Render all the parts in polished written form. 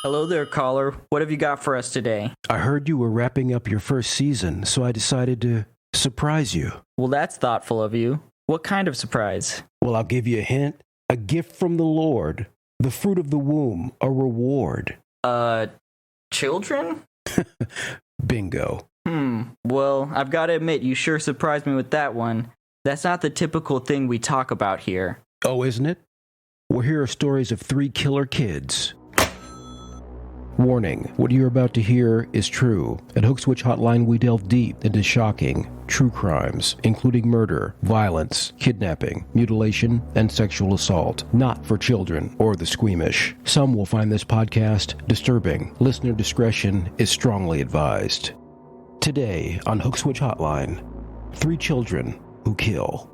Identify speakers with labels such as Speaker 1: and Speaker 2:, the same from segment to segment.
Speaker 1: Hello there, caller. What have you got for us today?
Speaker 2: I heard you were wrapping up your first season, so I decided to surprise you.
Speaker 1: Well, that's thoughtful of you. What kind of surprise?
Speaker 2: Well, I'll give you a hint. A gift from the Lord. The fruit of the womb. A reward.
Speaker 1: Children?
Speaker 2: Bingo.
Speaker 1: Well, I've got to admit, you sure surprised me with that one. That's not the typical thing we talk about here.
Speaker 2: Oh, isn't it? Well, here are stories of 3 killer kids. Warning, what you're about to hear is true. At Hook Switch Hotline, we delve deep into shocking, true crimes, including murder, violence, kidnapping, mutilation, and sexual assault. Not for children or the squeamish. Some will find this podcast disturbing. Listener discretion is strongly advised. Today on Hook Switch Hotline, 3 children who kill.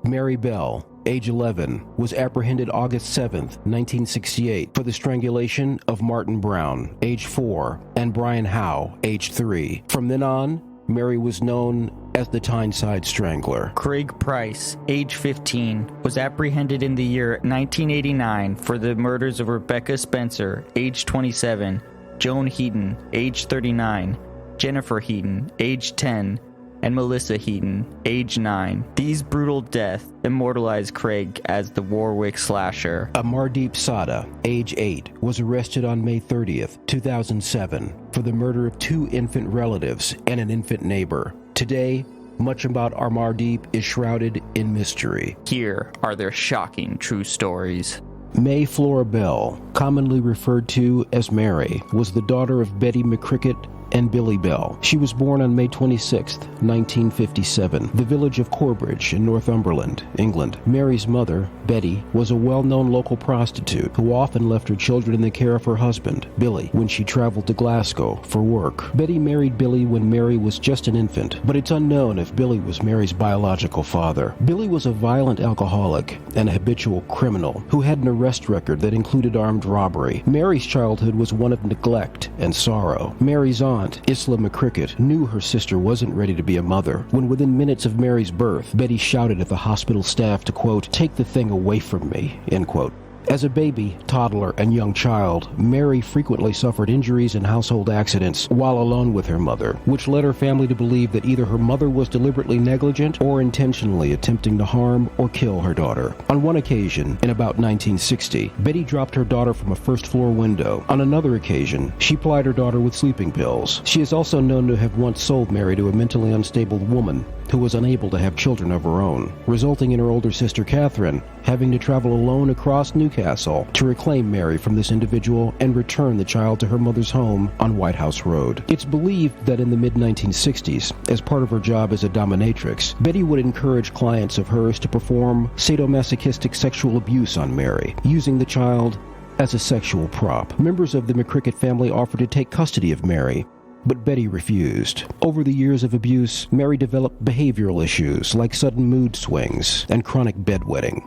Speaker 2: Mary Bell, age 11, was apprehended August 7th, 1968, for the strangulation of Martin Brown, age 4, and Brian Howe, age 3. From then on, Mary was known as the Tyneside Strangler.
Speaker 1: Craig Price, age 15, was apprehended in the year 1989 for the murders of Rebecca Spencer, age 27, Joan Heaton, age 39, Jennifer Heaton, age 10, and Melissa Heaton, age 9. These brutal deaths immortalized Craig as the Warwick slasher.
Speaker 2: Amardeep Sada, age 8, was arrested on May 30th, 2007, for the murder of 2 infant relatives and an infant neighbor. Today, much about Amardeep is shrouded in mystery.
Speaker 1: Here are their shocking true stories.
Speaker 2: May Flora Bell, commonly referred to as Mary, was the daughter of Betty McCricket and Billy Bell. She was born on May 26, 1957, the village of Corbridge in Northumberland, England. Mary's mother, Betty, was a well-known local prostitute who often left her children in the care of her husband, Billy, when she traveled to Glasgow for work. Betty married Billy when Mary was just an infant, but it's unknown if Billy was Mary's biological father. Billy was a violent alcoholic and a habitual criminal who had an arrest record that included armed robbery. Mary's childhood was one of neglect and sorrow. Mary's aunt, Isla McCricket, knew her sister wasn't ready to be a mother when, within minutes of Mary's birth, Betty shouted at the hospital staff to, quote, "Take the thing away from me," end quote. As a baby, toddler, and young child, Mary frequently suffered injuries and household accidents while alone with her mother, which led her family to believe that either her mother was deliberately negligent or intentionally attempting to harm or kill her daughter. On one occasion, in about 1960, Betty dropped her daughter from a first-floor window. On another occasion, she plied her daughter with sleeping pills. She is also known to have once sold Mary to a mentally unstable woman who was unable to have children of her own, resulting in her older sister Catherine having to travel alone across Newcastle to reclaim Mary from this individual and return the child to her mother's home on White House Road. It's believed that in the mid-1960s, as part of her job as a dominatrix, Betty would encourage clients of hers to perform sadomasochistic sexual abuse on Mary, using the child as a sexual prop. Members of the McCricket family offered to take custody of Mary, but Betty refused. Over the years of abuse, Mary developed behavioral issues like sudden mood swings and chronic bedwetting.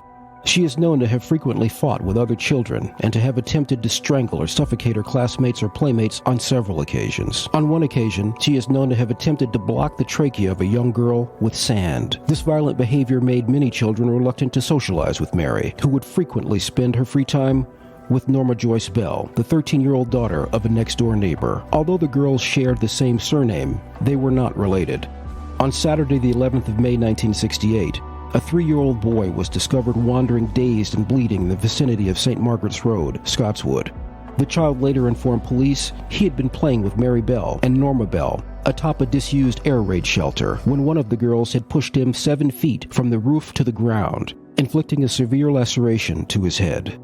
Speaker 2: She is known to have frequently fought with other children and to have attempted to strangle or suffocate her classmates or playmates on several occasions. On one occasion, she is known to have attempted to block the trachea of a young girl with sand. This violent behavior made many children reluctant to socialize with Mary, who would frequently spend her free time with Norma Joyce Bell, the 13-year-old daughter of a next-door neighbor. Although the girls shared the same surname, they were not related. On Saturday, the 11th of May, 1968, a 3-year-old boy was discovered wandering dazed and bleeding in the vicinity of St. Margaret's Road, Scotswood. The child later informed police he had been playing with Mary Bell and Norma Bell atop a disused air raid shelter when one of the girls had pushed him 7 feet from the roof to the ground, inflicting a severe laceration to his head.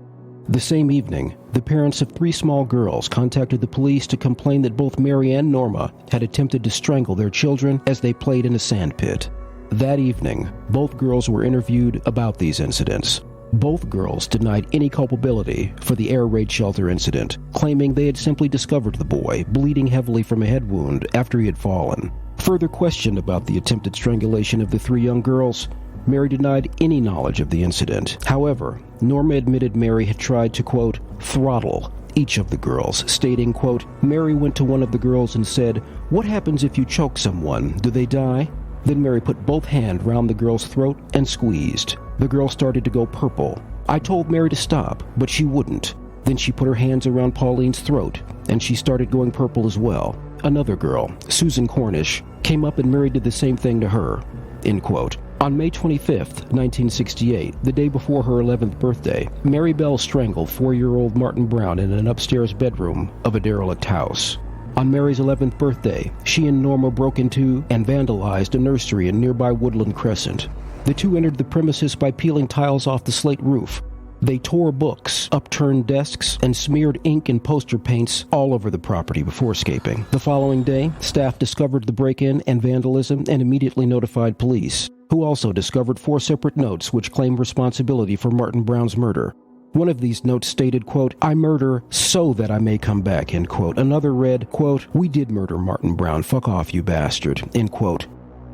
Speaker 2: The same evening, the parents of 3 small girls contacted the police to complain that both Mary and Norma had attempted to strangle their children as they played in a sand pit. That evening, both girls were interviewed about these incidents. Both girls denied any culpability for the air raid shelter incident, claiming they had simply discovered the boy bleeding heavily from a head wound after he had fallen. Further questioned about the attempted strangulation of the 3 young girls, Mary denied any knowledge of the incident. However, Norma admitted Mary had tried to, quote, throttle each of the girls, stating, quote, Mary went to one of the girls and said, "What happens if you choke someone? Do they die?" Then Mary put both hands round the girl's throat and squeezed. The girl started to go purple. I told Mary to stop, but she wouldn't. Then she put her hands around Pauline's throat, and she started going purple as well. Another girl, Susan Cornish, came up and Mary did the same thing to her." End quote. On May 25, 1968, the day before her 11th birthday, Mary Bell strangled 4-year-old Martin Brown in an upstairs bedroom of a derelict house. On Mary's 11th birthday, she and Norma broke into and vandalized a nursery in nearby Woodland Crescent. The two entered the premises by peeling tiles off the slate roof. They tore books, upturned desks, and smeared ink and poster paints all over the property before escaping. The following day, staff discovered the break-in and vandalism and immediately notified police, who also discovered 4 separate notes which claimed responsibility for Martin Brown's murder. One of these notes stated, quote, "I murder so that I may come back," end quote. Another read, quote, "We did murder Martin Brown. Fuck off, you bastard," end quote.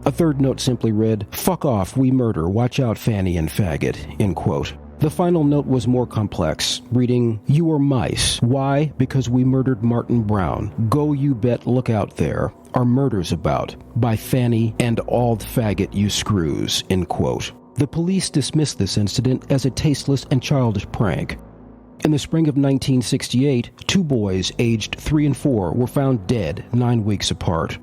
Speaker 2: A third note simply read, "Fuck off, we murder. Watch out, Fanny and faggot," end quote. The final note was more complex, reading, "You are mice. Why? Because we murdered Martin Brown. Go you bet, look out there. Our murder's about. By Fanny and all faggot you screws," end quote. The police dismissed this incident as a tasteless and childish prank. In the spring of 1968, 2 boys aged 3 and 4 were found dead 9 weeks apart.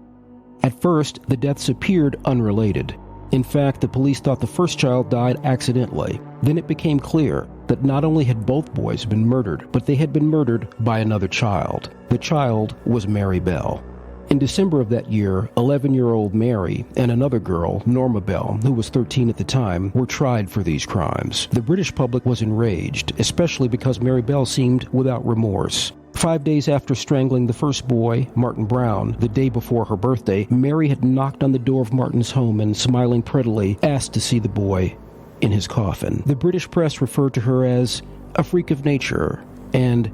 Speaker 2: At first, the deaths appeared unrelated. In fact, the police thought the first child died accidentally. Then it became clear that not only had both boys been murdered, but they had been murdered by another child. The child was Mary Bell. In December of that year, 11-year-old Mary and another girl, Norma Bell, who was 13 at the time, were tried for these crimes. The British public was enraged, especially because Mary Bell seemed without remorse. 5 days after strangling the first boy, Martin Brown, the day before her birthday, Mary had knocked on the door of Martin's home and, smiling prettily, asked to see the boy in his coffin. The British press referred to her as a freak of nature and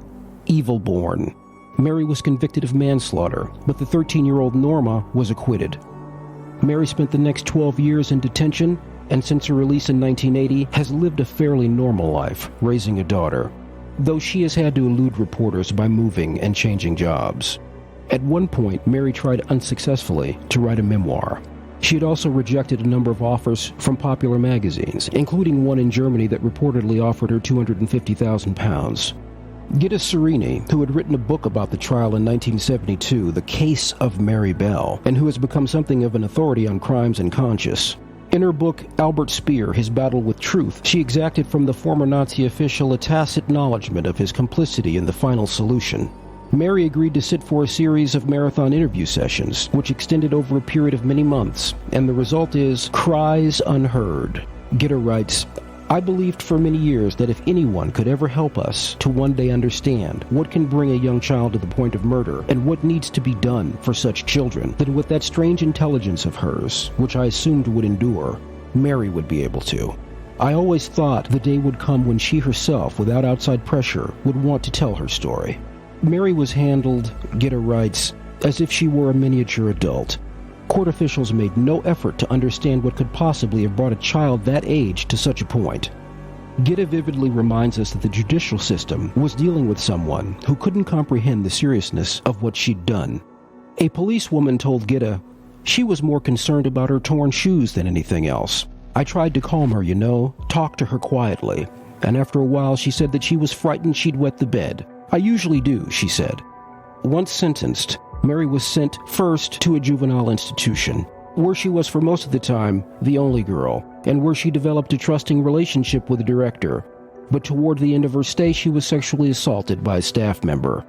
Speaker 2: evil-born. Mary was convicted of manslaughter, but the 13-year-old Norma was acquitted. Mary spent the next 12 years in detention, and since her release in 1980, has lived a fairly normal life, raising a daughter, though she has had to elude reporters by moving and changing jobs. At one point, Mary tried unsuccessfully to write a memoir. She had also rejected a number of offers from popular magazines, including one in Germany that reportedly offered her £250,000. Gitta Sereni, who had written a book about the trial in 1972, The Case of Mary Bell, and who has become something of an authority on crimes and conscience. In her book, Albert Speer, His Battle with Truth, she exacted from the former Nazi official a tacit acknowledgement of his complicity in the final solution. Mary agreed to sit for a series of marathon interview sessions, which extended over a period of many months, and the result is cries unheard. Gitta writes, "I believed for many years that if anyone could ever help us to one day understand what can bring a young child to the point of murder and what needs to be done for such children, then with that strange intelligence of hers, which I assumed would endure, Mary would be able to. I always thought the day would come when she herself, without outside pressure, would want to tell her story." Mary was handled, Gitta writes, as if she were a miniature adult. Court officials made no effort to understand what could possibly have brought a child that age to such a point. Gitta vividly reminds us that the judicial system was dealing with someone who couldn't comprehend the seriousness of what she'd done. A policewoman told Gitta she was more concerned about her torn shoes than anything else. "I tried to calm her, talk to her quietly, and after a while she said that she was frightened she'd wet the bed. I usually do," she said. Once sentenced, Mary was sent first to a juvenile institution, where she was for most of the time the only girl, and where she developed a trusting relationship with the director. But toward the end of her stay, she was sexually assaulted by a staff member.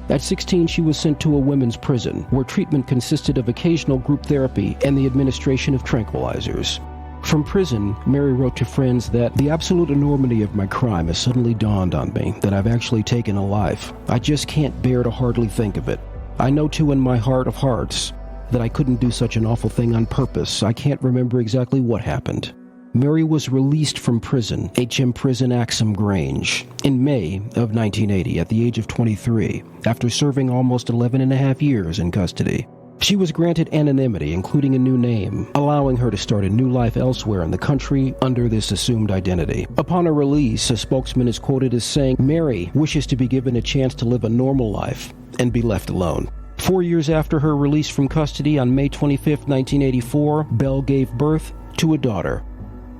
Speaker 2: At 16, she was sent to a women's prison, where treatment consisted of occasional group therapy and the administration of tranquilizers. From prison, Mary wrote to friends that the absolute enormity of my crime has suddenly dawned on me, that I've actually taken a life. I just can't bear to hardly think of it. I know too in my heart of hearts that I couldn't do such an awful thing on purpose. I can't remember exactly what happened. Mary was released from prison, HM Prison Axum Grange, in May of 1980 at the age of 23, after serving almost 11 and a half years in custody. She was granted anonymity, including a new name, allowing her to start a new life elsewhere in the country under this assumed identity. Upon her release, a spokesman is quoted as saying, "Mary wishes to be given a chance to live a normal life and be left alone." 4 years after her release from custody on May 25, 1984, Bell gave birth to a daughter.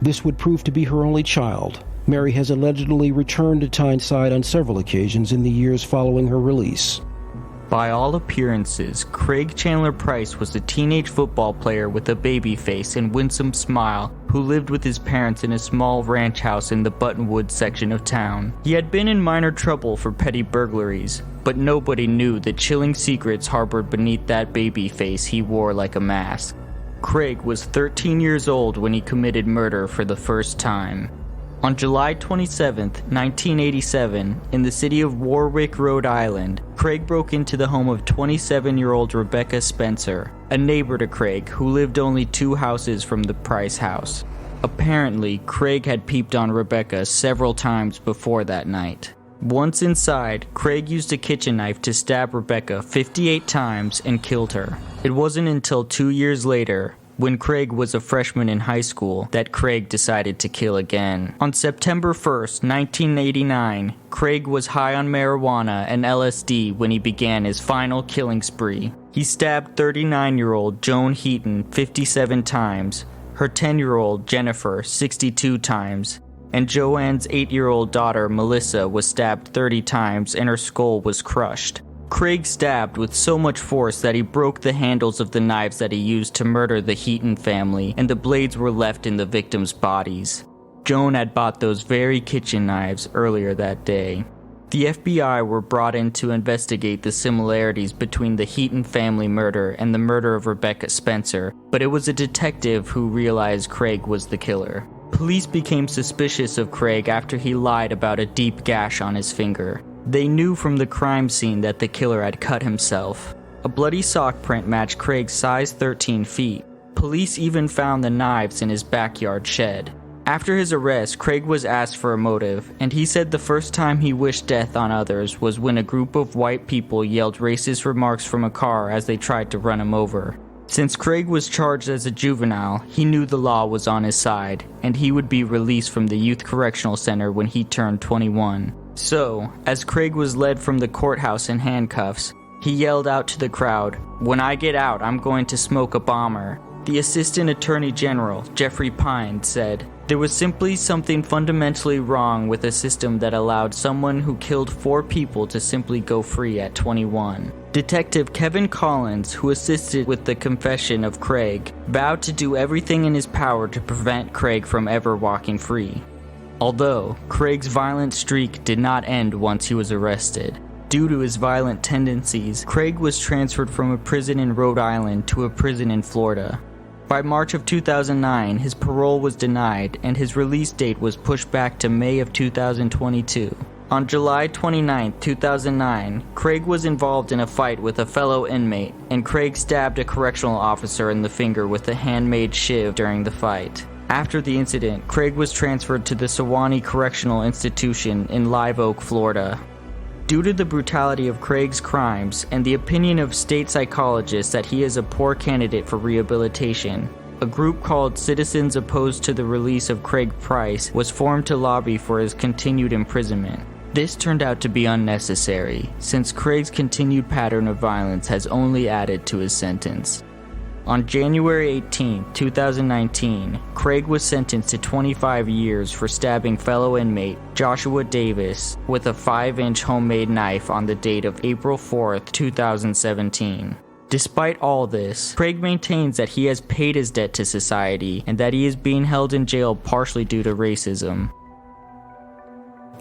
Speaker 2: This would prove to be her only child, Mary has allegedly returned to Tyneside on several occasions in the years following her release.
Speaker 1: By all appearances, Craig Chandler Price was a teenage football player with a baby face and winsome smile who lived with his parents in a small ranch house in the Buttonwood section of town. He had been in minor trouble for petty burglaries, but nobody knew the chilling secrets harbored beneath that baby face he wore like a mask. Craig was 13 years old when he committed murder for the first time. On July 27, 1987, in the city of Warwick, Rhode Island, Craig broke into the home of 27-year-old Rebecca Spencer, a neighbor to Craig who lived only 2 houses from the Price house. Apparently, Craig had peeped on Rebecca several times before that night. Once inside, Craig used a kitchen knife to stab Rebecca 58 times and killed her. It wasn't until 2 years later, when Craig was a freshman in high school, that Craig decided to kill again. On September 1st, 1989, Craig was high on marijuana and LSD when he began his final killing spree. He stabbed 39-year-old Joan Heaton 57 times, her 10-year-old Jennifer 62 times, and Joanne's 8-year-old daughter Melissa was stabbed 30 times and her skull was crushed. Craig stabbed with so much force that he broke the handles of the knives that he used to murder the Heaton family, and the blades were left in the victims' bodies. Joan had bought those very kitchen knives earlier that day. The FBI were brought in to investigate the similarities between the Heaton family murder and the murder of Rebecca Spencer, but it was a detective who realized Craig was the killer. Police became suspicious of Craig after he lied about a deep gash on his finger. They knew from the crime scene that the killer had cut himself. A bloody sock print matched Craig's size 13 feet. Police even found the knives in his backyard shed. After his arrest, Craig was asked for a motive, and he said the first time he wished death on others was when a group of white people yelled racist remarks from a car as they tried to run him over. Since Craig was charged as a juvenile, he knew the law was on his side, and he would be released from the Youth Correctional Center when he turned 21. So, as Craig was led from the courthouse in handcuffs, he yelled out to the crowd, "When I get out, I'm going to smoke a bomber." The Assistant Attorney General, Jeffrey Pine, said, "There was simply something fundamentally wrong with a system that allowed someone who killed 4 people to simply go free at 21. Detective Kevin Collins, who assisted with the confession of Craig, vowed to do everything in his power to prevent Craig from ever walking free. Although, Craig's violent streak did not end once he was arrested. Due to his violent tendencies, Craig was transferred from a prison in Rhode Island to a prison in Florida. By March of 2009, his parole was denied and his release date was pushed back to May of 2022. On July 29, 2009, Craig was involved in a fight with a fellow inmate, and Craig stabbed a correctional officer in the finger with a handmade shiv during the fight. After the incident, Craig was transferred to the Sewanee Correctional Institution in Live Oak, Florida. Due to the brutality of Craig's crimes and the opinion of state psychologists that he is a poor candidate for rehabilitation, a group called Citizens Opposed to the Release of Craig Price was formed to lobby for his continued imprisonment. This turned out to be unnecessary, since Craig's continued pattern of violence has only added to his sentence. On January 18, 2019, Craig was sentenced to 25 years for stabbing fellow inmate Joshua Davis with a 5-inch homemade knife on the date of April 4, 2017. Despite all this, Craig maintains that he has paid his debt to society and that he is being held in jail partially due to racism.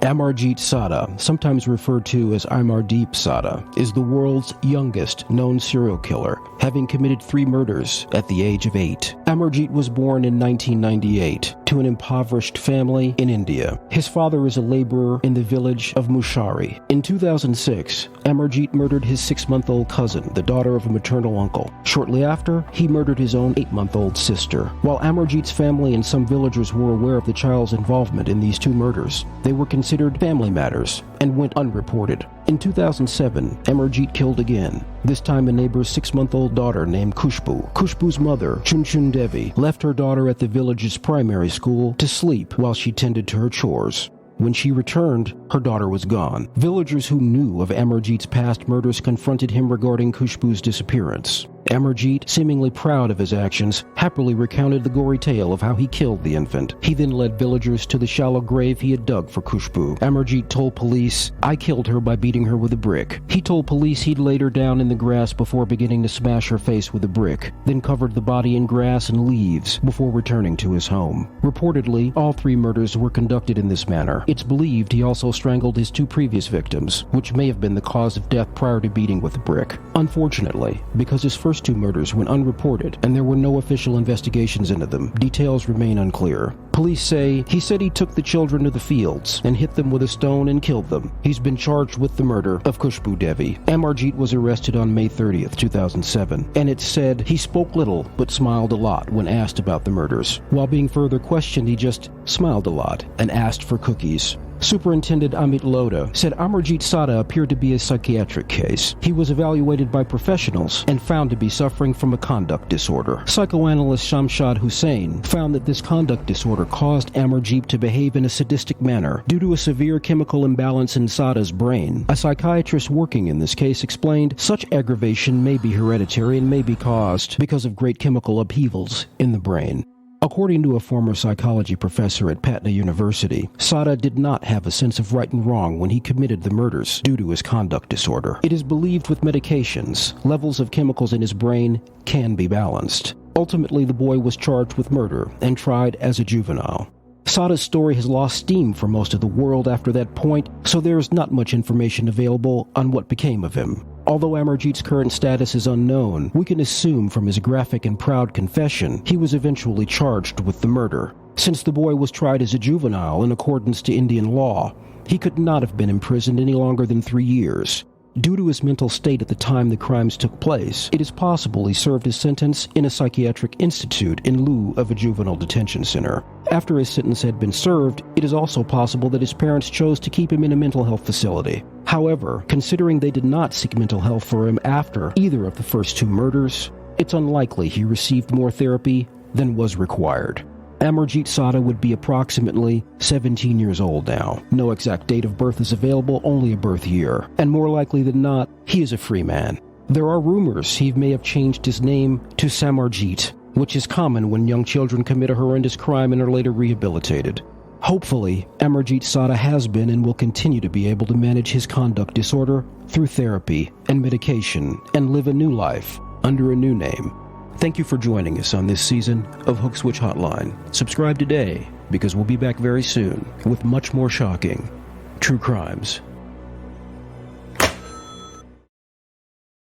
Speaker 2: Amargeet Sada, sometimes referred to as Amardeep Sada, is the world's youngest known serial killer, having committed 3 murders at the age of 8. Amargeet was born in 1998 to an impoverished family in India. His father is a laborer in the village of Mushari. In 2006, Amargeet murdered his 6-month-old cousin, the daughter of a maternal uncle. Shortly after, he murdered his own 8-month-old sister. While Amargeet's family and some villagers were aware of the child's involvement in these 2 murders, they were considered family matters and went unreported. In 2007, Amargeet killed again, this time a neighbor's 6-month-old daughter named Khushbu. Khushbu's mother, Chunchun Devi, left her daughter at the village's primary school to sleep while she tended to her chores. When she returned, her daughter was gone. Villagers who knew of Amargeet's past murders confronted him regarding Khushbu's disappearance. Amargeet, seemingly proud of his actions, happily recounted the gory tale of how he killed the infant. He then led villagers to the shallow grave he had dug for Khushbu. Amargeet told police, "I killed her by beating her with a brick." He told police he'd laid her down in the grass before beginning to smash her face with a brick, then covered the body in grass and leaves before returning to his home. Reportedly, all 3 murders were conducted in this manner. It's believed he also strangled his 2 previous victims, which may have been the cause of death prior to beating with a brick. Unfortunately, because his first 2 murders went unreported and there were no official investigations into them, details remain unclear. Police say he said he took the children to the fields and hit them with a stone and killed them. He's been charged with the murder of Khushbu Devi. Amargeet was arrested on May 30th, 2007, and it's said he spoke little but smiled a lot when asked about the murders. While being further questioned, he just smiled a lot and asked for cookies. Superintendent Amit Lodha said Amargeet Sada appeared to be a psychiatric case. He was evaluated by professionals and found to be suffering from a conduct disorder. Psychoanalyst Shamshad Hussain found that this conduct disorder caused Amargeet to behave in a sadistic manner due to a severe chemical imbalance in Sada's brain. A psychiatrist working in this case explained such aggravation may be hereditary and may be caused because of great chemical upheavals in the brain. According to a former psychology professor at Patna University, Sada did not have a sense of right and wrong when he committed the murders due to his conduct disorder. It is believed with medications, levels of chemicals in his brain can be balanced. Ultimately, the boy was charged with murder and tried as a juvenile. Sada's story has lost steam for most of the world after that point, so there is not much information available on what became of him. Although Amargeet's current status is unknown, we can assume from his graphic and proud confession he was eventually charged with the murder. Since the boy was tried as a juvenile in accordance to Indian law, he could not have been imprisoned any longer than 3 years. Due to his mental state at the time the crimes took place, it is possible he served his sentence in a psychiatric institute in lieu of a juvenile detention center. After his sentence had been served, it is also possible that his parents chose to keep him in a mental health facility. However, considering they did not seek mental health for him after either of the first 2 murders, it's unlikely he received more therapy than was required. Amargeet Sada would be approximately 17 years old now. No exact date of birth is available, only a birth year. And more likely than not, he is a free man. There are rumors he may have changed his name to Samarjeet, which is common when young children commit a horrendous crime and are later rehabilitated. Hopefully, Amargeet Sada has been and will continue to be able to manage his conduct disorder through therapy and medication and live a new life under a new name. Thank you for joining us on this season of Hook Switch Hotline. Subscribe today because we'll be back very soon with much more shocking true crimes.